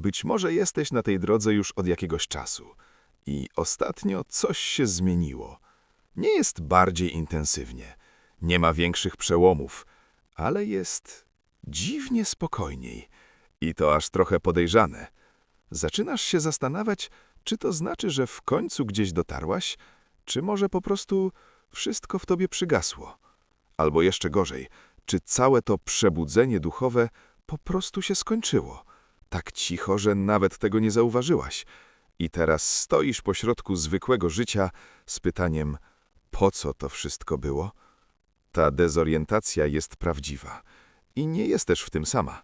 Być może jesteś na tej drodze już od jakiegoś czasu i ostatnio coś się zmieniło. Nie jest bardziej intensywnie, nie ma większych przełomów, ale jest dziwnie spokojniej i to aż trochę podejrzane. Zaczynasz się zastanawiać, czy to znaczy, że w końcu gdzieś dotarłaś, czy może po prostu wszystko w tobie przygasło. Albo jeszcze gorzej, czy całe to przebudzenie duchowe po prostu się skończyło. Tak cicho, że nawet tego nie zauważyłaś. I teraz stoisz pośrodku zwykłego życia z pytaniem, po co to wszystko było? Ta dezorientacja jest prawdziwa. I nie jesteś w tym sama,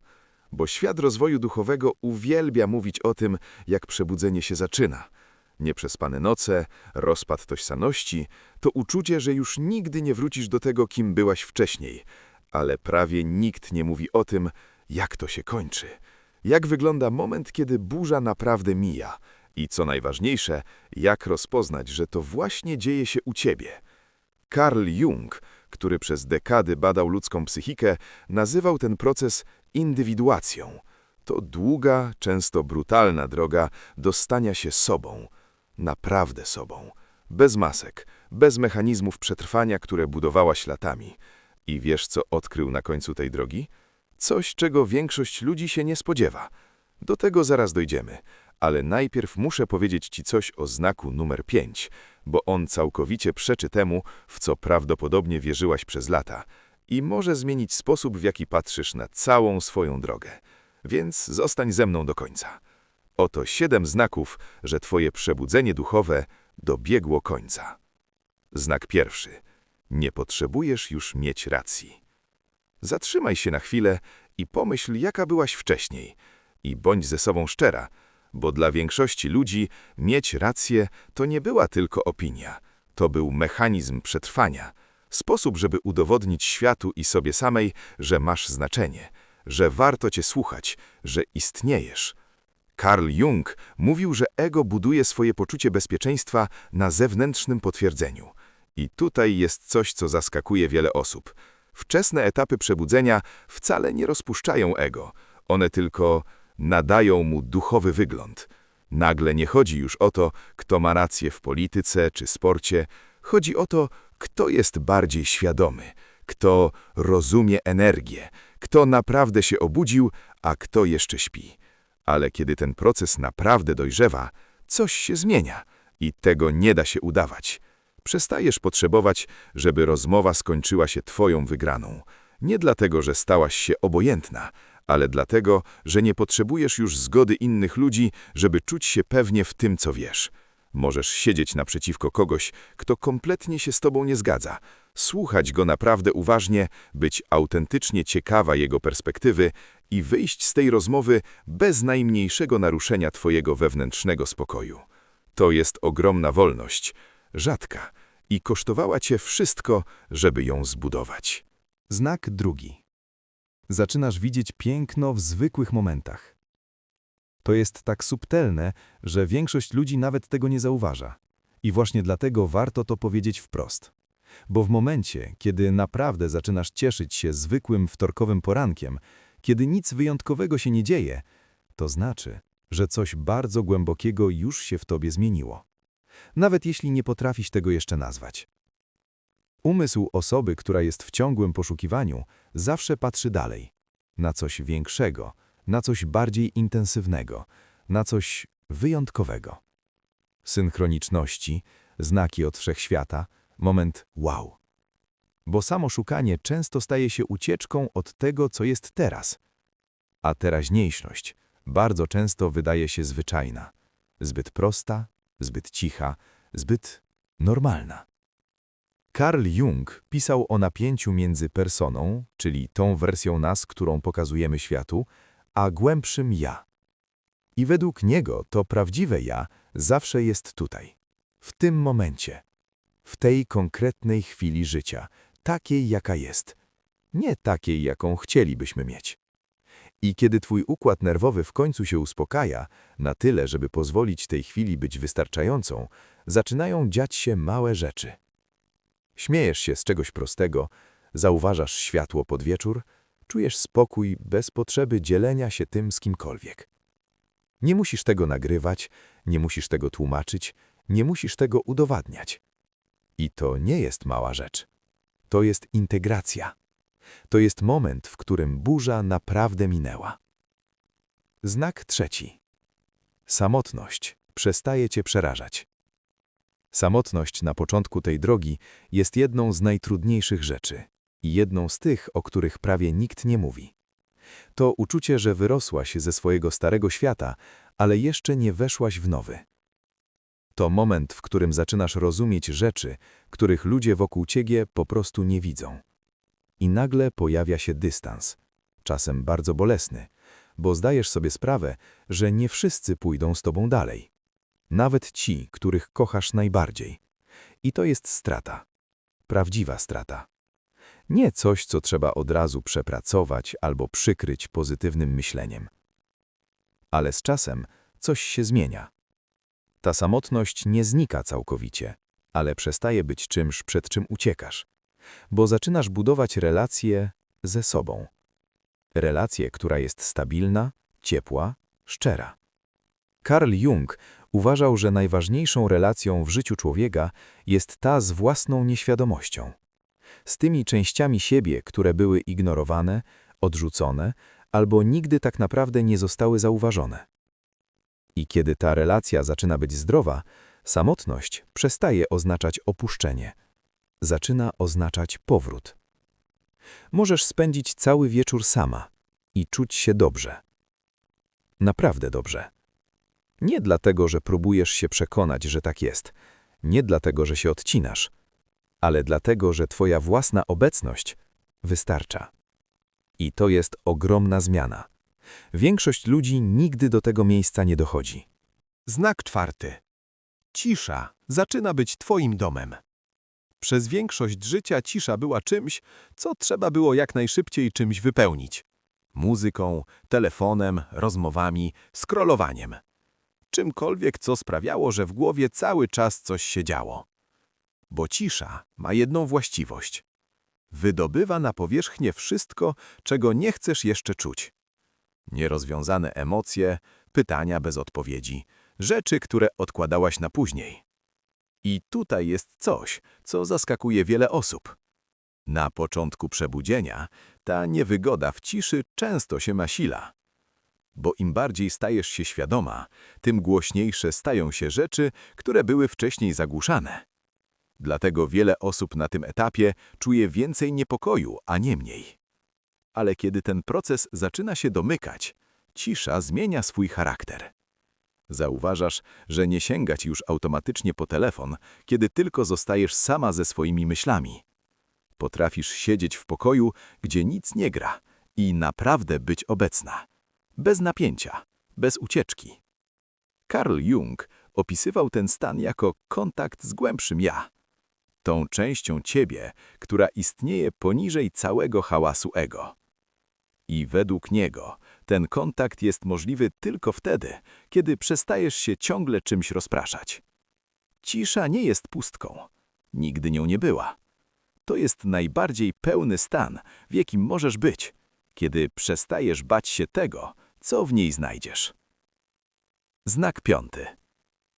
bo świat rozwoju duchowego uwielbia mówić o tym, jak przebudzenie się zaczyna. Nieprzespane noce, rozpad tożsamości, to uczucie, że już nigdy nie wrócisz do tego, kim byłaś wcześniej. Ale prawie nikt nie mówi o tym, jak to się kończy. Jak wygląda moment, kiedy burza naprawdę mija. I co najważniejsze, jak rozpoznać, że to właśnie dzieje się u ciebie. Carl Jung, który przez dekady badał ludzką psychikę, nazywał ten proces indywiduacją. To długa, często brutalna droga do stania się sobą. Naprawdę sobą. Bez masek, bez mechanizmów przetrwania, które budowałaś latami. I wiesz, co odkrył na końcu tej drogi? Coś, czego większość ludzi się nie spodziewa. Do tego zaraz dojdziemy, ale najpierw muszę powiedzieć ci coś o znaku numer 5, bo on całkowicie przeczy temu, w co prawdopodobnie wierzyłaś przez lata i może zmienić sposób, w jaki patrzysz na całą swoją drogę. Więc zostań ze mną do końca. Oto 7 znaków, że twoje przebudzenie duchowe dobiegło końca. Znak pierwszy. Nie potrzebujesz już mieć racji. Zatrzymaj się na chwilę i pomyśl, jaka byłaś wcześniej. I bądź ze sobą szczera, bo dla większości ludzi mieć rację to nie była tylko opinia. To był mechanizm przetrwania. Sposób, żeby udowodnić światu i sobie samej, że masz znaczenie, że warto cię słuchać, że istniejesz. Carl Jung mówił, że ego buduje swoje poczucie bezpieczeństwa na zewnętrznym potwierdzeniu. I tutaj jest coś, co zaskakuje wiele osób. Wczesne etapy przebudzenia wcale nie rozpuszczają ego. One tylko nadają mu duchowy wygląd. Nagle nie chodzi już o to, kto ma rację w polityce czy sporcie. Chodzi o to, kto jest bardziej świadomy, kto rozumie energię, kto naprawdę się obudził, a kto jeszcze śpi. Ale kiedy ten proces naprawdę dojrzewa, coś się zmienia i tego nie da się udawać. Przestajesz potrzebować, żeby rozmowa skończyła się twoją wygraną. Nie dlatego, że stałaś się obojętna, ale dlatego, że nie potrzebujesz już zgody innych ludzi, żeby czuć się pewnie w tym, co wiesz. Możesz siedzieć naprzeciwko kogoś, kto kompletnie się z tobą nie zgadza, słuchać go naprawdę uważnie, być autentycznie ciekawa jego perspektywy i wyjść z tej rozmowy bez najmniejszego naruszenia twojego wewnętrznego spokoju. To jest ogromna wolność, rzadka i kosztowała cię wszystko, żeby ją zbudować. Znak drugi. Zaczynasz widzieć piękno w zwykłych momentach. To jest tak subtelne, że większość ludzi nawet tego nie zauważa. I właśnie dlatego warto to powiedzieć wprost. Bo w momencie, kiedy naprawdę zaczynasz cieszyć się zwykłym wtorkowym porankiem, kiedy nic wyjątkowego się nie dzieje, to znaczy, że coś bardzo głębokiego już się w tobie zmieniło. Nawet jeśli nie potrafisz tego jeszcze nazwać. Umysł osoby, która jest w ciągłym poszukiwaniu, zawsze patrzy dalej. Na coś większego, na coś bardziej intensywnego, na coś wyjątkowego. Synchroniczności, znaki od wszechświata, moment wow. Bo samo szukanie często staje się ucieczką od tego, co jest teraz. A teraźniejszość bardzo często wydaje się zwyczajna, zbyt prosta, zbyt cicha, zbyt normalna. Carl Jung pisał o napięciu między personą, czyli tą wersją nas, którą pokazujemy światu, a głębszym ja. I według niego to prawdziwe ja zawsze jest tutaj, w tym momencie, w tej konkretnej chwili życia, takiej jaka jest, nie takiej jaką chcielibyśmy mieć. I kiedy twój układ nerwowy w końcu się uspokaja, na tyle, żeby pozwolić tej chwili być wystarczającą, zaczynają dziać się małe rzeczy. Śmiejesz się z czegoś prostego, zauważasz światło pod wieczór, czujesz spokój bez potrzeby dzielenia się tym z kimkolwiek. Nie musisz tego nagrywać, nie musisz tego tłumaczyć, nie musisz tego udowadniać. I to nie jest mała rzecz. To jest integracja. To jest moment, w którym burza naprawdę minęła. Znak trzeci. Samotność przestaje cię przerażać. Samotność na początku tej drogi jest jedną z najtrudniejszych rzeczy i jedną z tych, o których prawie nikt nie mówi. To uczucie, że wyrosłaś ze swojego starego świata, ale jeszcze nie weszłaś w nowy. To moment, w którym zaczynasz rozumieć rzeczy, których ludzie wokół ciebie po prostu nie widzą. I nagle pojawia się dystans, czasem bardzo bolesny, bo zdajesz sobie sprawę, że nie wszyscy pójdą z tobą dalej. Nawet ci, których kochasz najbardziej. I to jest strata. Prawdziwa strata. Nie coś, co trzeba od razu przepracować albo przykryć pozytywnym myśleniem. Ale z czasem coś się zmienia. Ta samotność nie znika całkowicie, ale przestaje być czymś, przed czym uciekasz, bo zaczynasz budować relacje ze sobą. Relację, która jest stabilna, ciepła, szczera. Carl Jung uważał, że najważniejszą relacją w życiu człowieka jest ta z własną nieświadomością. Z tymi częściami siebie, które były ignorowane, odrzucone albo nigdy tak naprawdę nie zostały zauważone. I kiedy ta relacja zaczyna być zdrowa, samotność przestaje oznaczać opuszczenie. Zaczyna oznaczać powrót. Możesz spędzić cały wieczór sama i czuć się dobrze. Naprawdę dobrze. Nie dlatego, że próbujesz się przekonać, że tak jest. Nie dlatego, że się odcinasz. Ale dlatego, że twoja własna obecność wystarcza. I to jest ogromna zmiana. Większość ludzi nigdy do tego miejsca nie dochodzi. Znak czwarty. Cisza zaczyna być twoim domem. Przez większość życia cisza była czymś, co trzeba było jak najszybciej czymś wypełnić. Muzyką, telefonem, rozmowami, scrollowaniem. Czymkolwiek, co sprawiało, że w głowie cały czas coś się działo. Bo cisza ma jedną właściwość. Wydobywa na powierzchnię wszystko, czego nie chcesz jeszcze czuć. Nierozwiązane emocje, pytania bez odpowiedzi, rzeczy, które odkładałaś na później. I tutaj jest coś, co zaskakuje wiele osób. Na początku przebudzenia ta niewygoda w ciszy często się nasila. Bo im bardziej stajesz się świadoma, tym głośniejsze stają się rzeczy, które były wcześniej zagłuszane. Dlatego wiele osób na tym etapie czuje więcej niepokoju, a nie mniej. Ale kiedy ten proces zaczyna się domykać, cisza zmienia swój charakter. Zauważasz, że nie sięga ci już automatycznie po telefon, kiedy tylko zostajesz sama ze swoimi myślami. Potrafisz siedzieć w pokoju, gdzie nic nie gra i naprawdę być obecna. Bez napięcia, bez ucieczki. Carl Jung opisywał ten stan jako kontakt z głębszym ja. Tą częścią ciebie, która istnieje poniżej całego hałasu ego. I według niego ten kontakt jest możliwy tylko wtedy, kiedy przestajesz się ciągle czymś rozpraszać. Cisza nie jest pustką. Nigdy nią nie była. To jest najbardziej pełny stan, w jakim możesz być, kiedy przestajesz bać się tego, co w niej znajdziesz. Znak piąty.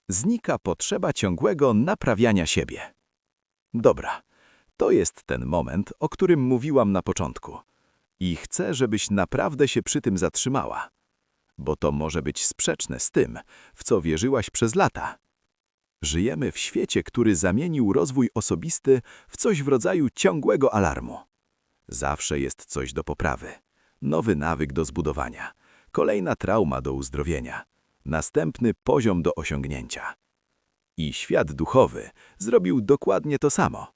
Znika potrzeba ciągłego naprawiania siebie. Dobra, to jest ten moment, o którym mówiłam na początku. I chcę, żebyś naprawdę się przy tym zatrzymała. Bo to może być sprzeczne z tym, w co wierzyłaś przez lata. Żyjemy w świecie, który zamienił rozwój osobisty w coś w rodzaju ciągłego alarmu. Zawsze jest coś do poprawy. Nowy nawyk do zbudowania. Kolejna trauma do uzdrowienia. Następny poziom do osiągnięcia. I świat duchowy zrobił dokładnie to samo,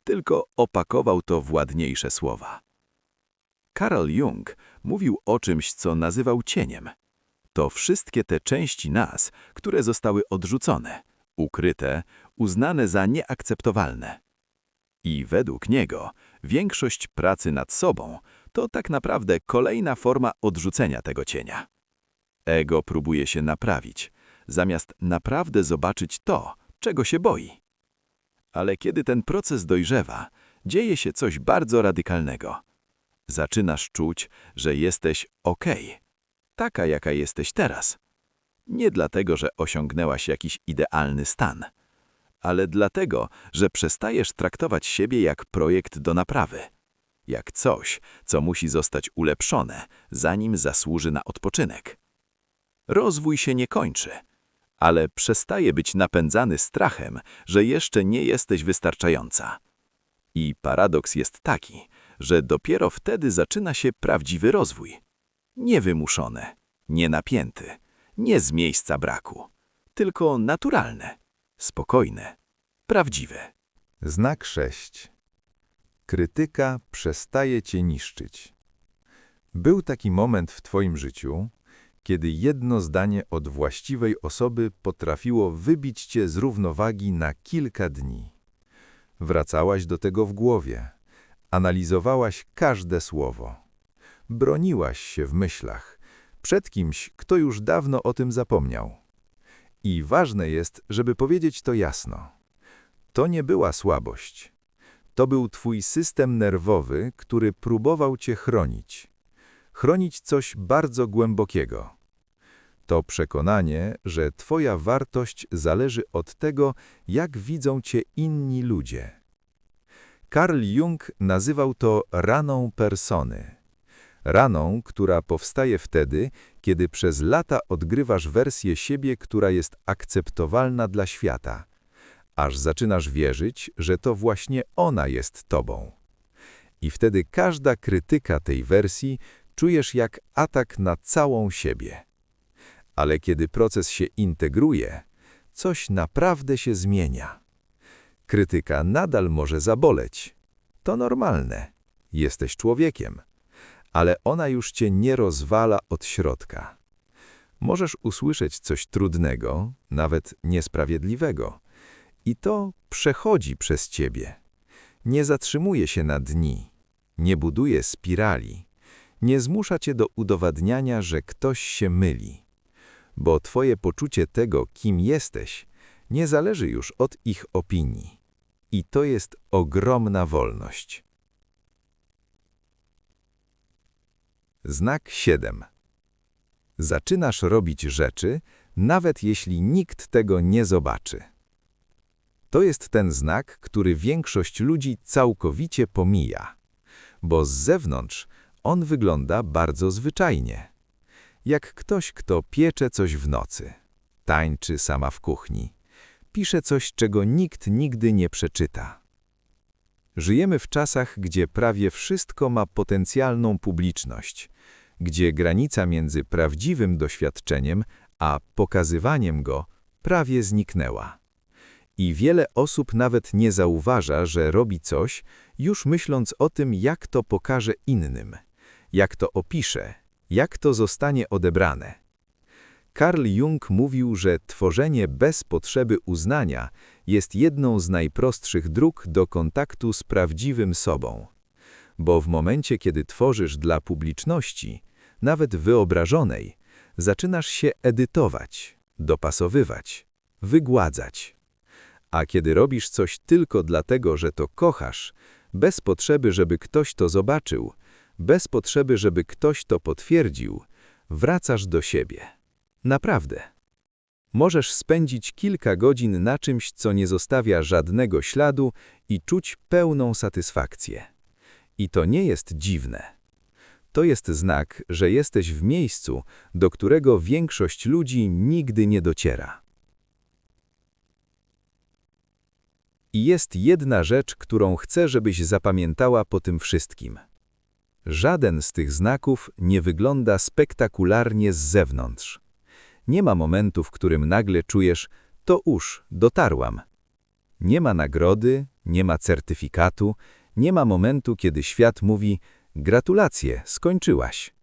tylko opakował to w ładniejsze słowa. Carl Jung mówił o czymś, co nazywał cieniem. To wszystkie te części nas, które zostały odrzucone, ukryte, uznane za nieakceptowalne. I według niego większość pracy nad sobą to tak naprawdę kolejna forma odrzucenia tego cienia. Ego próbuje się naprawić, zamiast naprawdę zobaczyć to, czego się boi. Ale kiedy ten proces dojrzewa, dzieje się coś bardzo radykalnego. Zaczynasz czuć, że jesteś okej, taka jaka jesteś teraz. Nie dlatego, że osiągnęłaś jakiś idealny stan, ale dlatego, że przestajesz traktować siebie jak projekt do naprawy. Jak coś, co musi zostać ulepszone, zanim zasłuży na odpoczynek. Rozwój się nie kończy, ale przestaje być napędzany strachem, że jeszcze nie jesteś wystarczająca. I paradoks jest taki, że dopiero wtedy zaczyna się prawdziwy rozwój. Niewymuszony, nienapięty, nie z miejsca braku, tylko naturalny, spokojny, prawdziwy. Znak 6. Krytyka przestaje cię niszczyć. Był taki moment w twoim życiu, kiedy jedno zdanie od właściwej osoby potrafiło wybić cię z równowagi na kilka dni. Wracałaś do tego w głowie, analizowałaś każde słowo. Broniłaś się w myślach przed kimś, kto już dawno o tym zapomniał. I ważne jest, żeby powiedzieć to jasno. To nie była słabość. To był twój system nerwowy, który próbował cię chronić. Chronić coś bardzo głębokiego. To przekonanie, że twoja wartość zależy od tego, jak widzą cię inni ludzie. Carl Jung nazywał to raną persony. Raną, która powstaje wtedy, kiedy przez lata odgrywasz wersję siebie, która jest akceptowalna dla świata, aż zaczynasz wierzyć, że to właśnie ona jest tobą. I wtedy każda krytyka tej wersji czujesz jak atak na całą siebie. Ale kiedy proces się integruje, coś naprawdę się zmienia. Krytyka nadal może zaboleć. To normalne. Jesteś człowiekiem. Ale ona już cię nie rozwala od środka. Możesz usłyszeć coś trudnego, nawet niesprawiedliwego. I to przechodzi przez ciebie. Nie zatrzymuje się na dni. Nie buduje spirali. Nie zmusza cię do udowadniania, że ktoś się myli. Bo twoje poczucie tego, kim jesteś, nie zależy już od ich opinii. I to jest ogromna wolność. Znak 7. Zaczynasz robić rzeczy, nawet jeśli nikt tego nie zobaczy. To jest ten znak, który większość ludzi całkowicie pomija, bo z zewnątrz on wygląda bardzo zwyczajnie. Jak ktoś, kto piecze coś w nocy, tańczy sama w kuchni, pisze coś, czego nikt nigdy nie przeczyta. Żyjemy w czasach, gdzie prawie wszystko ma potencjalną publiczność, gdzie granica między prawdziwym doświadczeniem a pokazywaniem go prawie zniknęła. I wiele osób nawet nie zauważa, że robi coś, już myśląc o tym, jak to pokaże innym, jak to opisze, jak to zostanie odebrane. Carl Jung mówił, że tworzenie bez potrzeby uznania jest jedną z najprostszych dróg do kontaktu z prawdziwym sobą. Bo w momencie, kiedy tworzysz dla publiczności, nawet wyobrażonej, zaczynasz się edytować, dopasowywać, wygładzać. A kiedy robisz coś tylko dlatego, że to kochasz, bez potrzeby, żeby ktoś to zobaczył, bez potrzeby, żeby ktoś to potwierdził, wracasz do siebie. Naprawdę. Możesz spędzić kilka godzin na czymś, co nie zostawia żadnego śladu i czuć pełną satysfakcję. I to nie jest dziwne. To jest znak, że jesteś w miejscu, do którego większość ludzi nigdy nie dociera. I jest jedna rzecz, którą chcę, żebyś zapamiętała po tym wszystkim. Żaden z tych znaków nie wygląda spektakularnie z zewnątrz. Nie ma momentu, w którym nagle czujesz, to dotarłam. Nie ma nagrody, nie ma certyfikatu, nie ma momentu, kiedy świat mówi, gratulacje, skończyłaś.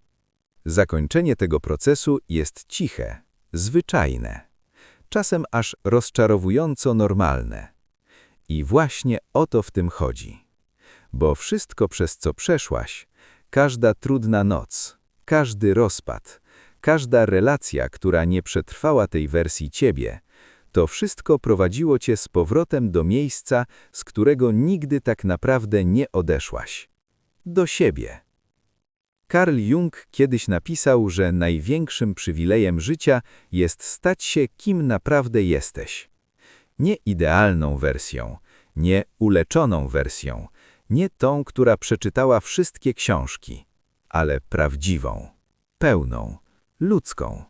Zakończenie tego procesu jest ciche, zwyczajne, czasem aż rozczarowująco normalne. I właśnie o to w tym chodzi. Bo wszystko, przez co przeszłaś, każda trudna noc, każdy rozpad, każda relacja, która nie przetrwała tej wersji ciebie, to wszystko prowadziło cię z powrotem do miejsca, z którego nigdy tak naprawdę nie odeszłaś. Do siebie. Carl Jung kiedyś napisał, że największym przywilejem życia jest stać się, kim naprawdę jesteś. Nie idealną wersją, nie uleczoną wersją, nie tą, która przeczytała wszystkie książki, ale prawdziwą, pełną, ludzką.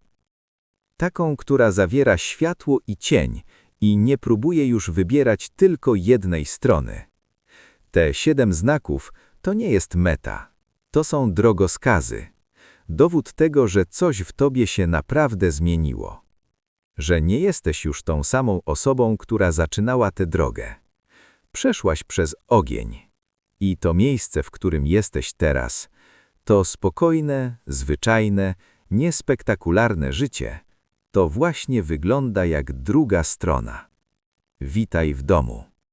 Taką, która zawiera światło i cień i nie próbuje już wybierać tylko jednej strony. Te 7 znaków to nie jest meta, to są drogowskazy. Dowód tego, że coś w tobie się naprawdę zmieniło. Że nie jesteś już tą samą osobą, która zaczynała tę drogę. Przeszłaś przez ogień. I to miejsce, w którym jesteś teraz, to spokojne, zwyczajne, niespektakularne życie, to właśnie wygląda jak druga strona. Witaj w domu.